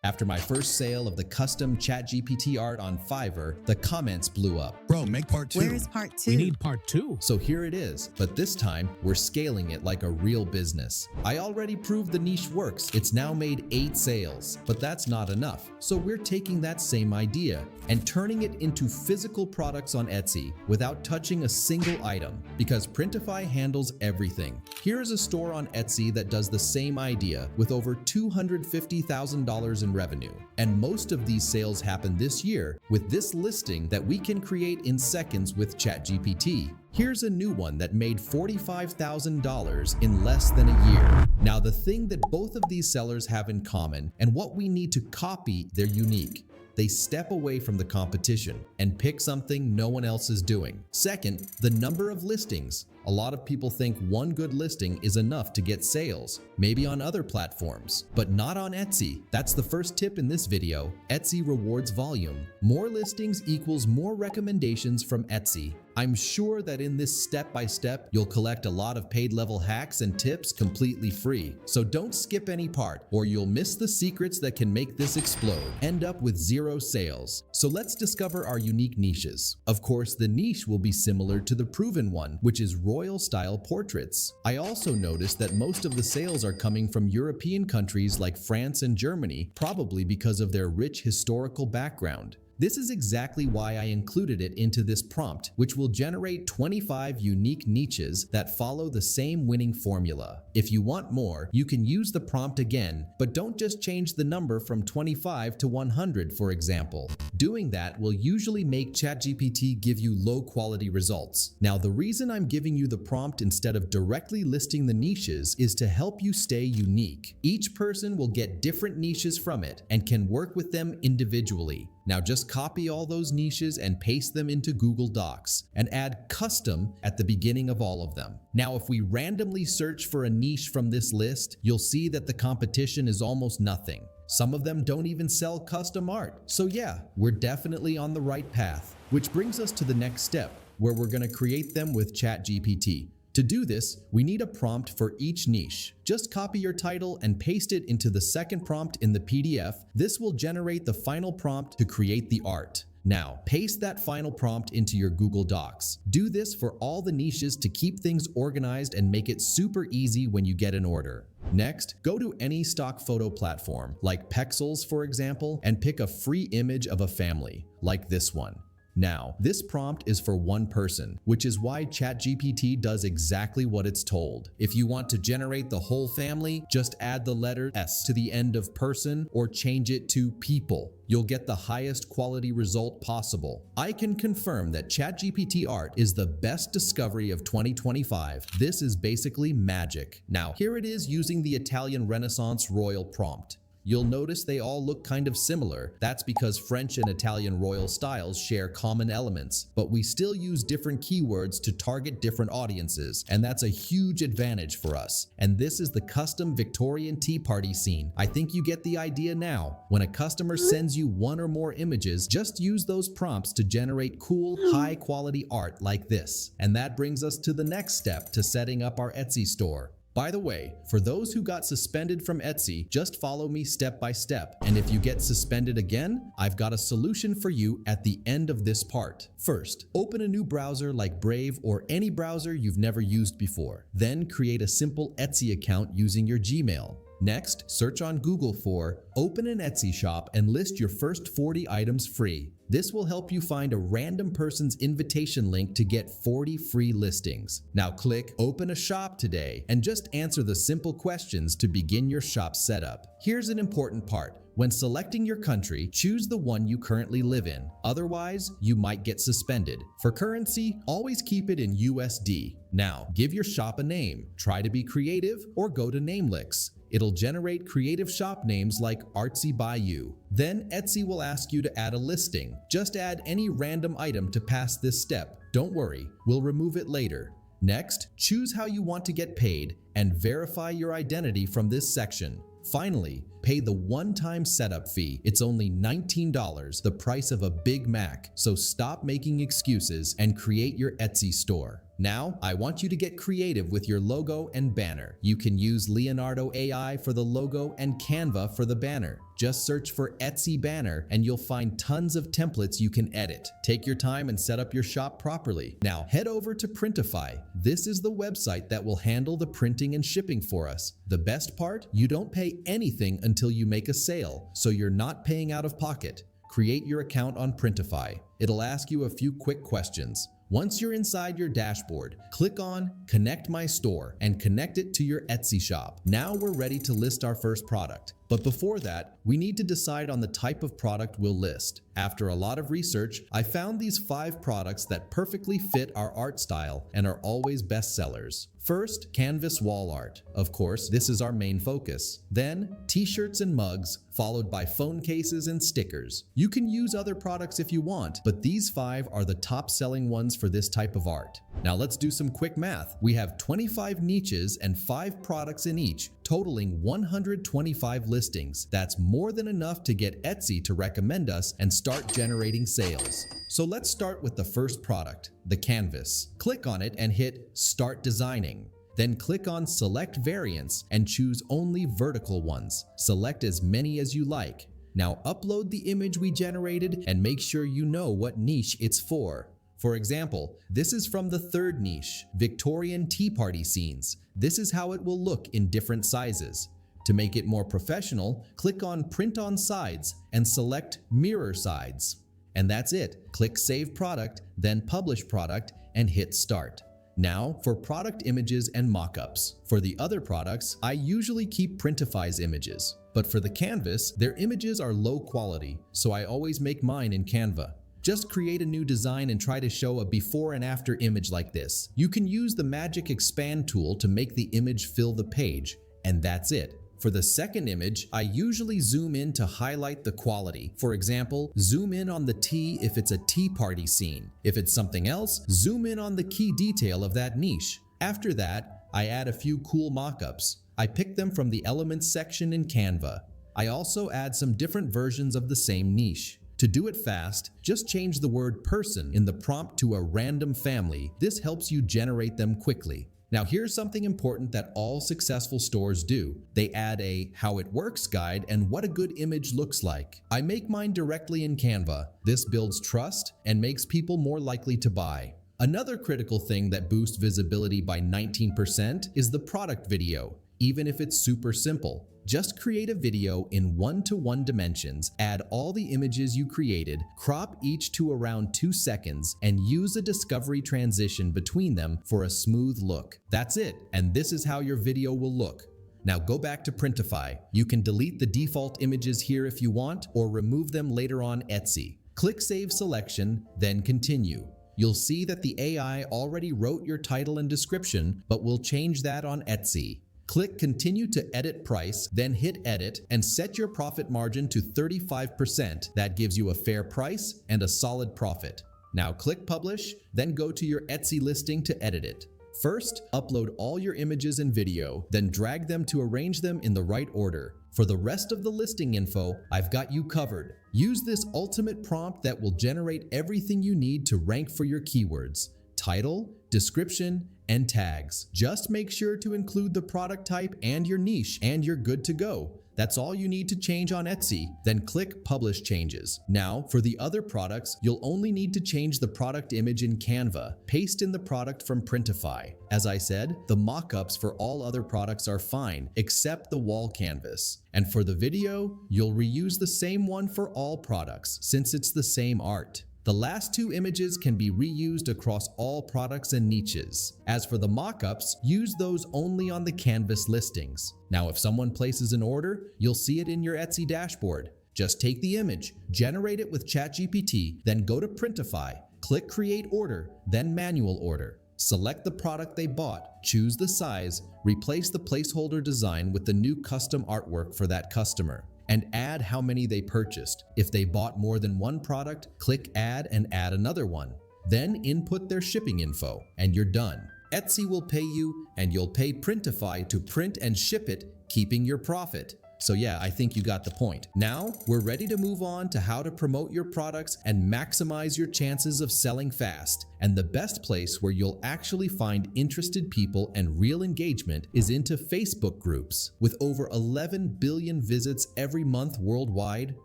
After my first sale of the custom ChatGPT art on Fiverr, the comments blew up. Bro, make part 2. Where is part 2? We need part 2. So here it is, but this time we're scaling it like a real business. I already proved the niche works. It's now made 8 sales, but that's not enough. So we're taking that same idea and turning it into physical products on Etsy without touching a single item, because Printify handles everything. Here is a store on Etsy that does the same idea with over $250,000 in revenue. And most of these sales happen this year with this listing that we can create in seconds with ChatGPT. Here's a new one that made $45,000 in less than a year. Now, the thing that both of these sellers have in common, and what we need to copy, they're unique. They step away from the competition and pick something no one else is doing. Second, the number of listings. A lot of people think one good listing is enough to get sales, maybe on other platforms, but not on Etsy. That's the first tip in this video. Etsy rewards volume. More listings equals more recommendations from Etsy. I'm sure that in this step-by-step, you'll collect a lot of paid level hacks and tips completely free. So don't skip any part, or you'll miss the secrets that can make this explode. End up with 0 sales. So let's discover our unique niches. Of course, the niche will be similar to the proven one, which is royal-style portraits. I also noticed that most of the sales are coming from European countries like France and Germany, probably because of their rich historical background. This is exactly why I included it into this prompt, which will generate 25 unique niches that follow the same winning formula. If you want more, you can use the prompt again, but don't just change the number from 25 to 100, for example. Doing that will usually make ChatGPT give you low-quality results. Now, the reason I'm giving you the prompt instead of directly listing the niches is to help you stay unique. Each person will get different niches from it and can work with them individually. Now just copy all those niches and paste them into Google Docs and add custom at the beginning of all of them. Now, if we randomly search for a niche from this list, you'll see that the competition is almost nothing. Some of them don't even sell custom art. So yeah, we're definitely on the right path, which brings us to the next step, where we're going to create them with ChatGPT. To do this, we need a prompt for each niche. Just copy your title and paste it into the second prompt in the PDF. This will generate the final prompt to create the art. Now, paste that final prompt into your Google Docs. Do this for all the niches to keep things organized and make it super easy when you get an order. Next, go to any stock photo platform, like Pexels for example, and pick a free image of a family, like this one. Now, this prompt is for one person, which is why ChatGPT does exactly what it's told. If you want to generate the whole family, just add the letter S to the end of person or change it to people. You'll get the highest quality result possible. I can confirm that ChatGPT art is the best discovery of 2025. This is basically magic. Now, here it is using the Italian Renaissance royal prompt. You'll notice they all look kind of similar. That's because French and Italian royal styles share common elements, but we still use different keywords to target different audiences, and that's a huge advantage for us. And this is the custom Victorian tea party scene. I think you get the idea now. When a customer sends you one or more images, just use those prompts to generate cool, high-quality art like this. And that brings us to the next step, to setting up our Etsy store. By the way, for those who got suspended from Etsy, just follow me step by step. And if you get suspended again, I've got a solution for you at the end of this part. First, open a new browser like Brave or any browser you've never used before. Then create a simple Etsy account using your Gmail. Next, search on Google for "Open an Etsy shop" and list your first 40 items free. This will help you find a random person's invitation link to get 40 free listings. Now click "Open a shop today" and just answer the simple questions to begin your shop setup. Here's an important part. When selecting your country, choose the one you currently live in. Otherwise, you might get suspended. For currency, always keep it in USD. Now, give your shop a name. Try to be creative or go to Namelix. It'll generate creative shop names like Artsy by You. Then Etsy will ask you to add a listing. Just add any random item to pass this step. Don't worry, we'll remove it later. Next, choose how you want to get paid and verify your identity from this section. Finally, Pay the one-time setup fee. It's only $19, the price of a Big Mac. So stop making excuses and create your Etsy store. Now, I want you to get creative with your logo and banner. You can use Leonardo AI for the logo and Canva for the banner. Just search for Etsy banner and you'll find tons of templates you can edit. Take your time and set up your shop properly. Now, head over to Printify. This is the website that will handle the printing and shipping for us. The best part? You don't pay anything until you make a sale, so you're not paying out of pocket. Create your account on Printify. It'll ask you a few quick questions. Once you're inside your dashboard, click on Connect My Store and connect it to your Etsy shop. Now we're ready to list our first product. But before that, we need to decide on the type of product we'll list. After a lot of research, I found these 5 products that perfectly fit our art style and are always bestsellers. First, canvas wall art. Of course, this is our main focus. Then, t-shirts and mugs, followed by phone cases and stickers. You can use other products if you want, but these 5 are the top-selling ones for this type of art. Now let's do some quick math. We have 25 niches and 5 products in each, totaling 125 listings. That's more than enough to get Etsy to recommend us and start generating sales. So let's start with the first product, the canvas. Click on it and hit Start Designing. Then click on Select Variants and choose only vertical ones. Select as many as you like. Now upload the image we generated and make sure you know what niche it's for. For example, this is from the third niche, Victorian Tea Party Scenes. This is how it will look in different sizes. To make it more professional, click on Print on Sides and select Mirror Sides. And that's it. Click Save Product, then Publish Product, and hit Start. Now for product images and mockups. For the other products, I usually keep Printify's images. But for the canvas, their images are low quality, so I always make mine in Canva. Just create a new design and try to show a before and after image like this. You can use the magic expand tool to make the image fill the page, and that's it. For the second image, I usually zoom in to highlight the quality. For example, zoom in on the tea if it's a tea party scene. If it's something else, zoom in on the key detail of that niche. After that, I add a few cool mockups. I pick them from the Elements section in Canva. I also add some different versions of the same niche. To do it fast, just change the word person in the prompt to a random family. This helps you generate them quickly. Now here's something important that all successful stores do. They add a how it works guide and what a good image looks like. I make mine directly in Canva. This builds trust and makes people more likely to buy. Another critical thing that boosts visibility by 19% is the product video, even if it's super simple. Just create a video in 1:1 dimensions, add all the images you created, crop each to around 2 seconds, and use a discovery transition between them for a smooth look. That's it, and this is how your video will look. Now go back to Printify. You can delete the default images here if you want, or remove them later on Etsy. Click Save Selection, then Continue. You'll see that the AI already wrote your title and description, but we'll change that on Etsy. Click Continue to edit price, then hit Edit and set your profit margin to 35%. That gives you a fair price and a solid profit. Now click Publish, then go to your Etsy listing to edit it. First, upload all your images and video, then drag them to arrange them in the right order. For the rest of the listing info, I've got you covered. Use this ultimate prompt that will generate everything you need to rank for your keywords: title, description, and tags. Just make sure to include the product type and your niche, and you're good to go. That's all you need to change on Etsy, then click Publish Changes. Now, for the other products, you'll only need to change the product image in Canva. Paste in the product from Printify. As I said, the mockups for all other products are fine, except the wall canvas. And for the video, you'll reuse the same one for all products, since it's the same art. The last 2 images can be reused across all products and niches. As for the mockups, use those only on the canvas listings. Now, if someone places an order, you'll see it in your Etsy dashboard. Just take the image, generate it with ChatGPT, then go to Printify, click Create Order, then Manual Order. Select the product they bought, choose the size, replace the placeholder design with the new custom artwork for that customer, and add how many they purchased. If they bought more than one product, click Add and add another one. Then input their shipping info, and you're done. Etsy will pay you, and you'll pay Printify to print and ship it, keeping your profit. So yeah, I think you got the point. Now, we're ready to move on to how to promote your products and maximize your chances of selling fast. And the best place where you'll actually find interested people and real engagement is into Facebook groups. With over 11 billion visits every month worldwide,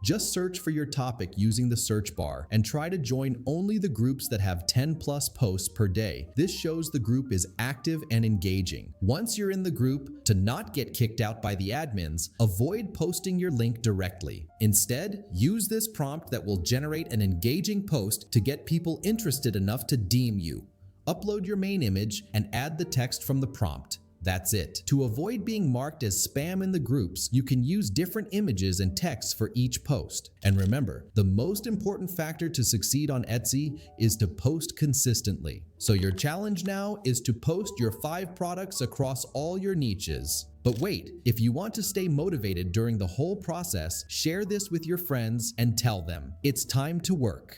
just search for your topic using the search bar and try to join only the groups that have 10 plus posts per day. This shows the group is active and engaging. Once you're in the group, to not get kicked out by the admins, avoid posting your link directly. Instead, use this prompt that will generate an engaging post to get people interested enough to deem you. Upload your main image and add the text from the prompt. That's it. To avoid being marked as spam in the groups, you can use different images and texts for each post. And remember, the most important factor to succeed on Etsy is to post consistently. So your challenge now is to post your 5 products across all your niches. But wait, if you want to stay motivated during the whole process, share this with your friends and tell them it's time to work.